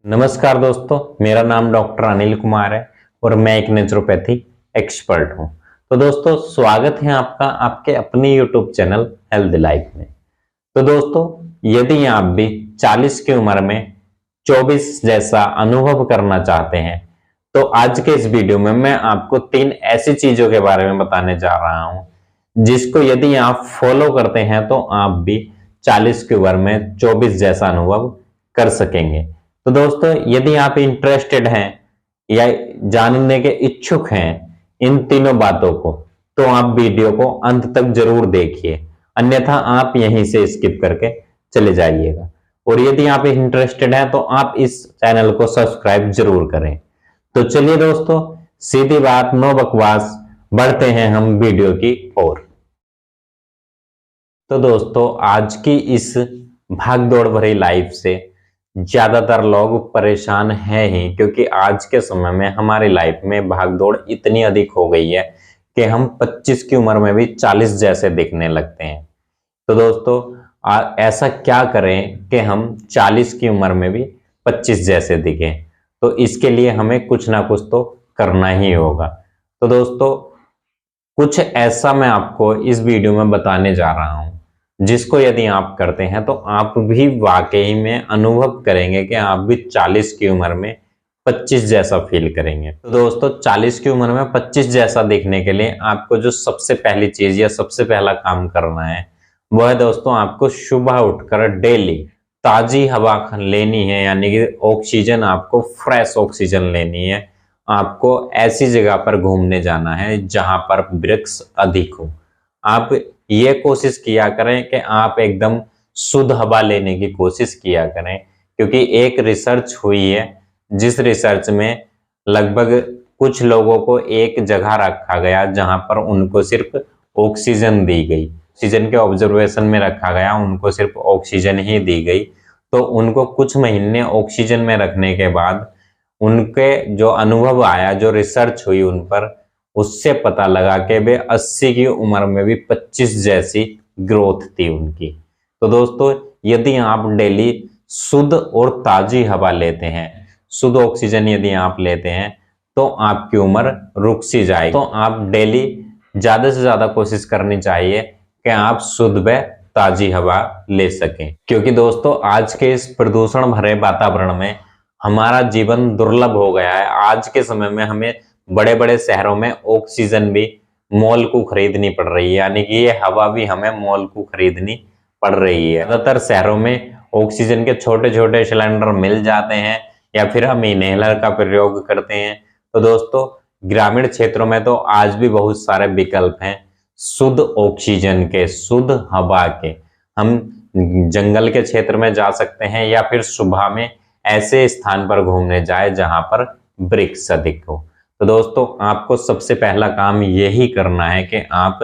नमस्कार दोस्तों, मेरा नाम डॉक्टर अनिल कुमार है और मैं एक नेचुरोपैथी एक्सपर्ट हूं। तो दोस्तों, स्वागत है आपका आपके अपने यूट्यूब चैनल हेल्थ लाइफ में। तो दोस्तों, यदि आप भी 40 की उम्र में 24 जैसा अनुभव करना चाहते हैं तो आज के इस वीडियो में मैं आपको 3 ऐसी चीजों के बारे में बताने जा रहा हूं जिसको यदि आप फॉलो करते हैं तो आप भी 40 की उम्र में 24 जैसा अनुभव कर सकेंगे। तो दोस्तों, यदि आप इंटरेस्टेड हैं या जानने के इच्छुक हैं इन तीनों बातों को तो आप वीडियो को अंत तक जरूर देखिए, अन्यथा आप यहीं से स्किप करके चले जाइएगा। और यदि आप इंटरेस्टेड हैं तो आप इस चैनल को सब्सक्राइब जरूर करें। तो चलिए दोस्तों, सीधी बात, नो बकवास, बढ़ते हैं हम वीडियो की ओर। तो दोस्तों, आज की इस भागदौड़ भरी लाइफ से ज्यादातर लोग परेशान हैं ही, क्योंकि आज के समय में हमारी लाइफ में भागदौड़ इतनी अधिक हो गई है कि हम 25 की उम्र में भी 40 जैसे दिखने लगते हैं। तो दोस्तों, ऐसा क्या करें कि हम 40 की उम्र में भी 25 जैसे दिखें? तो इसके लिए हमें कुछ ना कुछ तो करना ही होगा। तो दोस्तों, कुछ ऐसा मैं आपको इस वीडियो में बताने जा रहा हूं जिसको यदि आप करते हैं तो आप भी वाकई में अनुभव करेंगे कि आप भी 40 की उम्र में 25 जैसा फील करेंगे। तो दोस्तों, 40 की उम्र में 25 जैसा दिखने के लिए आपको जो सबसे पहली चीज या सबसे पहला काम करना है वह है दोस्तों, आपको सुबह उठकर डेली ताजी हवा लेनी है, यानी कि ऑक्सीजन, आपको फ्रेश ऑक्सीजन लेनी है। आपको ऐसी जगह पर घूमने जाना है जहां पर वृक्ष अधिक हो। आप ये कोशिश किया करें कि आप एकदम शुद्ध हवा लेने की कोशिश किया करें, क्योंकि एक रिसर्च हुई है जिस रिसर्च में लगभग कुछ लोगों को एक जगह रखा गया जहां पर उनको सिर्फ ऑक्सीजन दी गई, ऑक्सीजन के ऑब्जर्वेशन में रखा गया, उनको सिर्फ ऑक्सीजन ही दी गई। तो उनको कुछ महीने ऑक्सीजन में रखने के बाद उनके जो अनुभव आया, जो रिसर्च हुई उन पर, उससे पता लगा कि वे 80 की उम्र में भी 25 जैसी ग्रोथ थी उनकी। तो दोस्तों, यदि आप डेली शुद्ध और ताजी हवा लेते हैं, शुद्ध ऑक्सीजन यदि आप लेते हैं तो आपकी उम्र रुक सी जाएगी। तो आप डेली ज्यादा से ज्यादा कोशिश करनी चाहिए कि आप शुद्ध व ताजी हवा ले सकें, क्योंकि दोस्तों आज के इस प्रदूषण भरे वातावरण में हमारा जीवन दुर्लभ हो गया है। आज के समय में हमें बड़े बड़े शहरों में ऑक्सीजन भी मोल को खरीदनी पड़ रही है, यानी कि ये हवा भी हमें मोल को खरीदनी पड़ रही है। ज्यादातर शहरों में ऑक्सीजन के छोटे छोटे सिलेंडर मिल जाते हैं या फिर हम इनहेलर का प्रयोग करते हैं। तो दोस्तों, ग्रामीण क्षेत्रों में तो आज भी बहुत सारे विकल्प हैं शुद्ध ऑक्सीजन के, शुद्ध हवा के। हम जंगल के क्षेत्र में जा सकते हैं या फिर सुबह में ऐसे स्थान पर घूमने जाए जहां पर वृक्ष अधिक हो। तो दोस्तों, आपको सबसे पहला काम यही करना है कि आप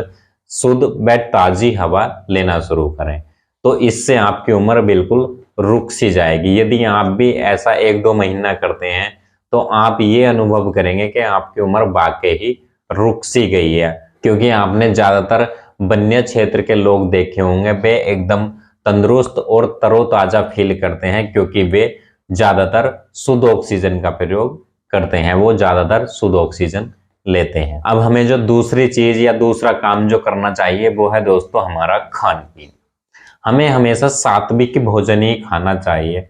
शुद्ध व ताजी हवा लेना शुरू करें। तो इससे आपकी उम्र बिल्कुल रुक सी जाएगी। यदि आप भी ऐसा 1-2 महीना करते हैं तो आप ये अनुभव करेंगे कि आपकी उम्र वाकई ही रुक सी गई है, क्योंकि आपने ज्यादातर वन्य क्षेत्र के लोग देखे होंगे, वे एकदम तंदुरुस्त और तरोताजा फील करते हैं क्योंकि वे ज्यादातर शुद्ध ऑक्सीजन का प्रयोग करते हैं, वो ज्यादातर शुद्ध ऑक्सीजन लेते हैं। अब हमें जो दूसरी चीज या दूसरा काम जो करना चाहिए वो है दोस्तों हमारा खान पीन। हमें हमेशा सात्विक भोजन ही खाना चाहिए,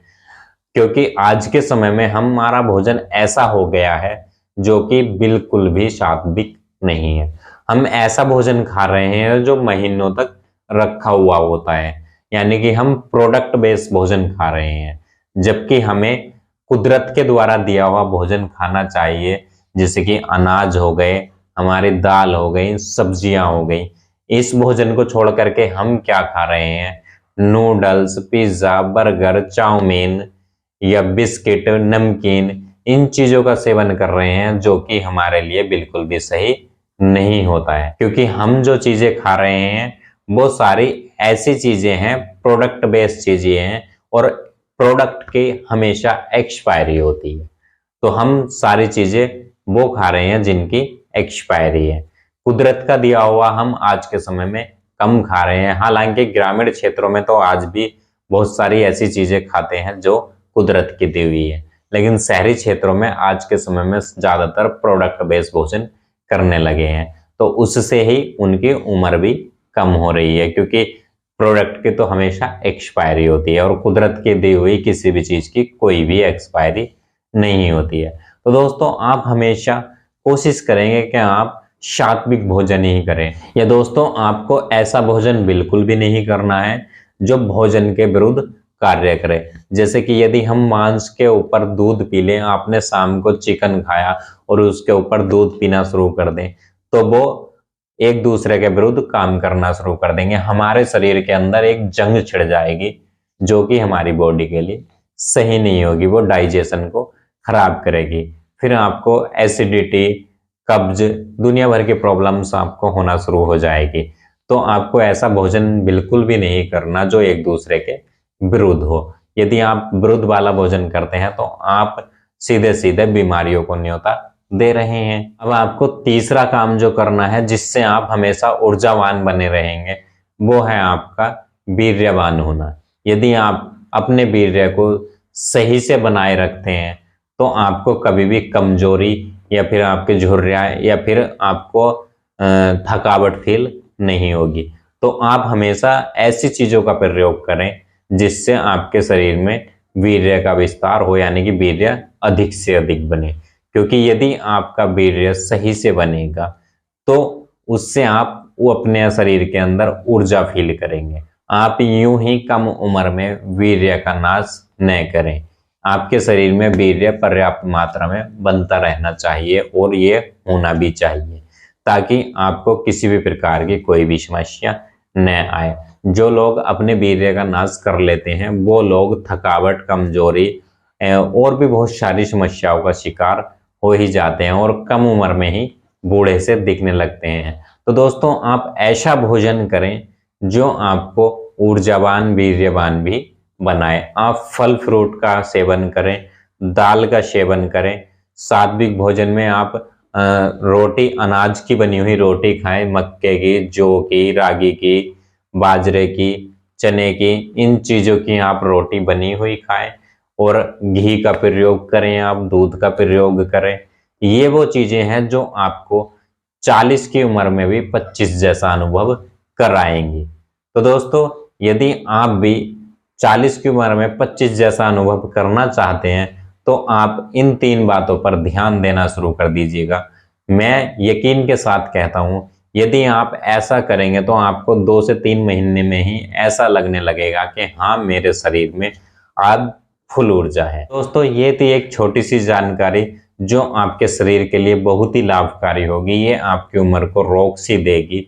क्योंकि आज के समय में हमारा भोजन ऐसा हो गया है जो कि बिल्कुल भी सात्विक नहीं है। हम ऐसा भोजन खा रहे हैं जो महीनों तक रखा हुआ होता है, यानी कि हम प्रोडक्ट बेस्ड भोजन खा रहे हैं, जबकि हमें कुदरत के द्वारा दिया हुआ भोजन खाना चाहिए, जैसे कि अनाज हो गए, हमारी दाल हो गई, सब्जियां हो गई। इस भोजन को छोड़ करके हम क्या खा रहे हैं? नूडल्स, पिज्जा, बर्गर, चाउमीन या बिस्किट, नमकीन, इन चीजों का सेवन कर रहे हैं जो कि हमारे लिए बिल्कुल भी सही नहीं होता है, क्योंकि हम जो चीजें खा रहे हैं वो सारी ऐसी चीजें हैं, प्रोडक्ट बेस्ड चीजें हैं, और प्रोडक्ट की हमेशा एक्सपायरी होती है। तो हम सारी चीजें वो खा रहे हैं जिनकी एक्सपायरी है। कुदरत का दिया हुआ हम आज के समय में कम खा रहे हैं। हालांकि ग्रामीण क्षेत्रों में तो आज भी बहुत सारी ऐसी चीजें खाते हैं जो कुदरत की दी हुई है, लेकिन शहरी क्षेत्रों में आज के समय में ज्यादातर प्रोडक्ट बेस्ड भोजन करने लगे हैं, तो उससे ही उनकी उम्र भी कम हो रही है, क्योंकि प्रोडक्ट की तो हमेशा एक्सपायरी होती है और कुदरत की दी हुई किसी भी चीज की कोई भी एक्सपायरी नहीं होती है। तो दोस्तों आप हमेशा कोशिश करेंगे कि आप सात्विक भोजन ही करें, या दोस्तों आपको ऐसा भोजन बिल्कुल भी नहीं करना है जो भोजन के विरुद्ध कार्य करे। जैसे कि यदि हम मांस के ऊपर दूध पी लें, आपने शाम को चिकन खाया और उसके ऊपर दूध पीना शुरू कर दें, तो वो एक दूसरे के विरुद्ध काम करना शुरू कर देंगे। हमारे शरीर के अंदर एक जंग छिड़ जाएगी जो कि हमारी बॉडी के लिए सही नहीं होगी, वो डाइजेशन को खराब करेगी। फिर आपको एसिडिटी, कब्ज, दुनिया भर की प्रॉब्लम्स आपको होना शुरू हो जाएगी। तो आपको ऐसा भोजन बिल्कुल भी नहीं करना जो एक दूसरे के विरुद्ध हो। यदि आप विरुद्ध वाला भोजन करते हैं तो आप सीधे सीधे बीमारियों को न्योता दे रहे हैं। अब आपको तीसरा काम जो करना है जिससे आप हमेशा ऊर्जावान बने रहेंगे, वो है आपका वीर्यवान होना। यदि आप अपने वीर्य को सही से बनाए रखते हैं तो आपको कभी भी कमजोरी या फिर आपके झुर्रियां या फिर आपको थकावट फील नहीं होगी। तो आप हमेशा ऐसी चीजों का प्रयोग करें जिससे आपके शरीर में वीर्य का विस्तार हो, यानी कि वीर्य अधिक से अधिक बने। क्योंकि यदि आपका वीर्य सही से बनेगा तो उससे आप वो अपने शरीर के अंदर ऊर्जा फील करेंगे। आप यूं ही कम उम्र में वीर्य का नाश न करें। आपके शरीर में वीर्य पर्याप्त मात्रा में बनता रहना चाहिए और ये होना भी चाहिए, ताकि आपको किसी भी प्रकार की कोई भी समस्या न आए। जो लोग अपने वीर्य का नाश कर लेते हैं वो लोग थकावट, कमजोरी और भी बहुत सारी समस्याओं का शिकार हो ही जाते हैं और कम उम्र में ही बूढ़े से दिखने लगते हैं। तो दोस्तों आप ऐसा भोजन करें जो आपको ऊर्जावान, वीर्यवान भी बनाए। आप फल फ्रूट का सेवन करें, दाल का सेवन करें। सात्विक भोजन में आप रोटी, अनाज की बनी हुई रोटी खाएं, मक्के की, जौ की, रागी की, बाजरे की, चने की, इन चीजों की आप रोटी बनी हुई खाएं और घी का प्रयोग करें, आप दूध का प्रयोग करें। ये वो चीजें हैं जो आपको 40 की उम्र में भी 25 जैसा अनुभव कराएंगी। तो दोस्तों यदि आप भी 40 की उम्र में 25 जैसा अनुभव करना चाहते हैं तो आप इन 3 बातों पर ध्यान देना शुरू कर दीजिएगा। मैं यकीन के साथ कहता हूं, यदि आप ऐसा करेंगे तो आपको 2 से 3 महीने में ही ऐसा लगने लगेगा कि हाँ, मेरे शरीर में आज फुल ऊर्जा है। दोस्तों ये थी एक छोटी सी जानकारी जो आपके शरीर के लिए बहुत ही लाभकारी होगी। ये आपकी उम्र को रोक सी देगी।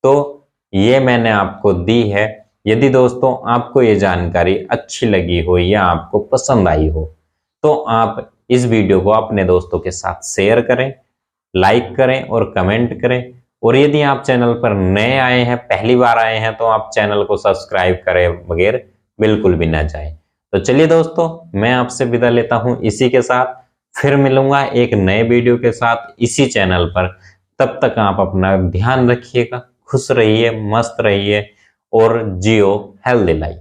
तो ये मैंने आपको दी है। यदि दोस्तों आपको ये जानकारी अच्छी लगी हो या आपको पसंद आई हो तो आप इस वीडियो को अपने दोस्तों के साथ शेयर करें, लाइक करें और कमेंट करें। और यदि आप चैनल पर नए आए हैं, पहली बार आए हैं, तो आप चैनल को सब्सक्राइब करे बगैर बिल्कुल भी ना जाएं। तो चलिए दोस्तों मैं आपसे विदा लेता हूं इसी के साथ। फिर मिलूंगा एक नए वीडियो के साथ इसी चैनल पर। तब तक आप अपना ध्यान रखिएगा, खुश रहिए, मस्त रहिए और जियो हेल्दी लाइफ।